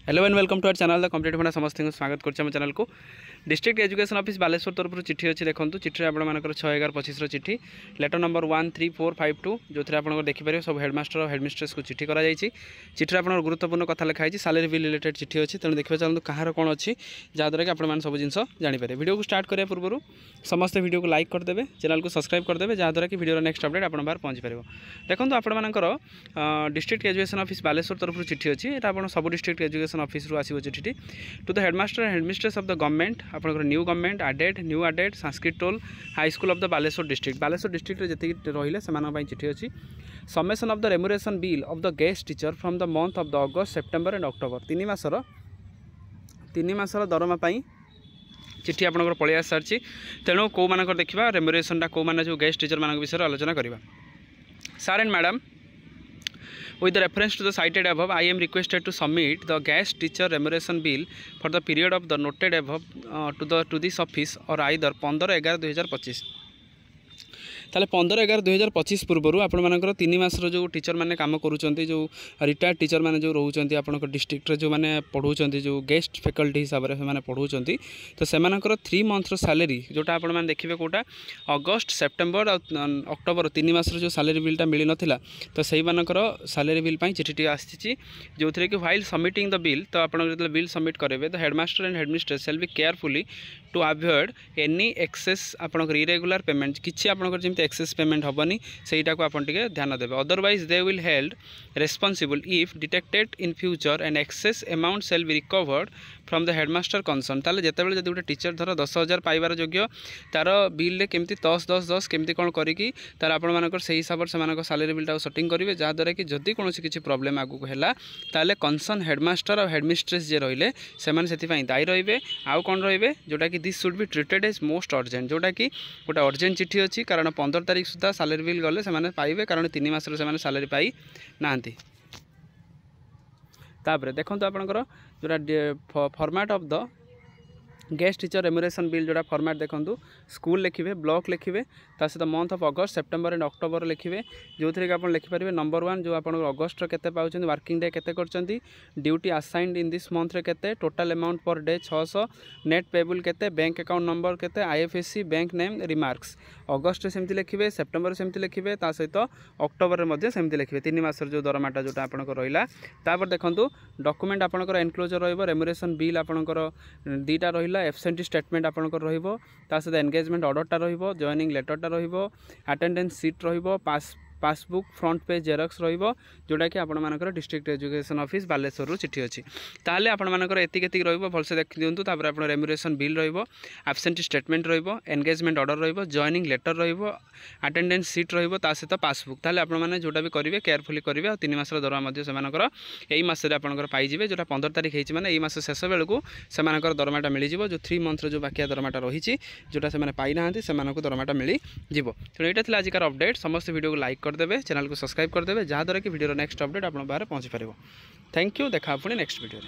Hello and welcome to our channel the complete भंडा समस्त स्वागत करछे हम चैनल को। डिस्ट्रिक्ट एजुकेशन ऑफिस बालेश्वर तरफ चिठी अच्छी देखो चिठी आपंकर 6/11/25 चिठी लेटर नंबर 13452 जो थे आप देखिपारे सब हेडमास्टर और हेडमिस्ट्रेस को चिठी कराई चिठी आप गुरुत्वपूर्ण कथा लिखाई सालेरी बिल रिलेटेड चिठी अच्छी तेणु देखिए चलते कहार कौन अच्छी जहाँद्वारा कि आप सब जिन जानीपारे। वीडियो को स्टार्ट करने पूर्व समस्त वीडियो को लाइक करदे चैनल को सब्सक्राइब करदे जहाँद्वारा कि वीडियो नेक्स्ट अपडेट आप पहुँची पार। देखो आपर डिस्ट्रिक्ट एजुकेशन ऑफिस बालेश्वर तरफ चिठी अच्छी यहाँ सब डिस्ट्रिक्ट एजुकेशन ऑफिस रु आसो चिठी to the headmaster and headmistress of the government आपंकर new government aided Sanskrit Tol high school of the Baleshwar district जी रही से चिठी अच्छी समेसन of the remuneration bill of the guest teacher from the month of the August September and October तीन मासर दरमा चिठी आपंकर पलि आस सारी तेणु कौ मानकर देखा रेम्युनरेशनटा कौ मैंने जो गेस्ट टीचर मान विषय आलोचना करवा। Sir and madam, with the reference to the cited above, I am requested to submit the guest teacher remuneration bill for the period of the noted above to this office or either 15/11/2025 ताले 15/11/2025 पूर्व आपर तीन मासर जो teacher मैंने काम करुँच जो retired teacher मैंने जो रोच आप डिस्ट्रिक्ट जो मैंने पढ़ाऊँ जो गेस्ट फैकल्टी हिसाब से पढ़ाऊँ तो से 3 मंथर सैलरी जोटा आप देखिए कौटा अगस्त सेप्टेम्बर अक्टोबर 3 मासर जो सैलरी बिलटा मिल नाला तो से सैलरी बिल चिठी आसी जो थे कि व्हाइल सबमिटिंग द बिल तो आप बिल सबमिट करेंगे the headmaster and headmistress shall be carefully to avoid any excess आपंकर इरेगुलर पेमेंट किसी आपंकर जमी एक्सेस पेमेंट हेनी से ध्यान देवे otherwise they will held responsible if detected in future and excess amount shall be recovered from the headmaster concern ताले जितेबाला जब गोटे टीचर धर 10,000 पाइबार योग्य तार बिल केमती 10-10-10 केमती कौन करी तार आपर से हिसाब से सैलरी बिल्टा सेटिंग करेंगे जहाँद्वारा कि जदि कौन किसी प्रॉब्लम आगू है ताले कंसर्न हेडमास्टर और हेडमिस्ट्रेस जे रही से दायी रे आउ कौन रे जोटा कि this should be treated as most urgent जोटा कि गोटे अर्जेंट चिठी अच्छी कारण 15 तारीख सुधा सैलरी बिल गले से पाइबे कारण 3 मासर से सैलरी पाई ना। तापर देखो आपंकर जोटा format of the guest teacher remuneration bill जोटा फॉर्मेट देखो स्कूल लिखे ब्लॉक लिखे सहित month of August September and October लिखे जो थे कि आप लिखिपारे नंबर 1 जो आप अगस्ट केते पाउछन वर्किंग डे केते करछंती duty assigned in this month रे केते total amount per day 600 net payable केते बैंक अकाउंट नंबर केते IFSC bank name remarks August सेमती लिखे सेप्टेम्बर सेमती लिखे सहित अक्टोबर में सेमती लिखे 3 मासर जो दरमाटा जोटा आपंकर रहा। तापर देखो डॉक्यूमेंट आपंकर एनक्लोजर रहिबो रेम्युनरेशन बिल आपंकर दीटा रहिला एब्सेंटी स्टेटमेंट आपंकर रहिबो सहित एंगेजमेंट ऑर्डरटा रहिबो जॉइनिंग लेटरटा रहिबो अटेंडेंस सीट रहिबो पासबुक फ्रंट पेज जेरक्स रहिबो जोटा कि आपनकर डिस्ट्रिक्ट एजुकेशन ऑफिस बालेश्वर रु चिठी अच्छी ताले आपनकर एतिक रहिबो भलसे देख दियंतु। तापर आपन रेम्युनरेशन बिल रहिबो एब्सेंटी स्टेटमेंट रहिबो एंगेजमेंट ऑर्डर रहिबो जॉइनिंग लेटर रहिबो अटेंडेंस सीट रहिबो सहित पासबुक ताले आपन माने जोटा भी करिवे केयरफुली करिवे और 3 मासर दरमा मध्ये सेमानकर एई मासरे आपनकर पाई जिवे जोटा 15 तारीख हेछि माने एई मास शेष बेलकु सेमानकर दरमाटा मिली जिवो जो 3 मंथर जो बाकी दरमाटा रहिछि जोटा से माने पाई नाहंती सेमानकु दरमाटा मिली जिवो। तो एटा थिला आजिकार अपडेट समस्त वीडियो को लाइक करदेवे चैनल को सब्सक्राइब करदेवे जहाँद्वारा कि वीडियो नेक्स्ट अपडेट आप बाहर पहुँची पार। थैंक यू देखा पुणी नेक्स्ट वीडियो।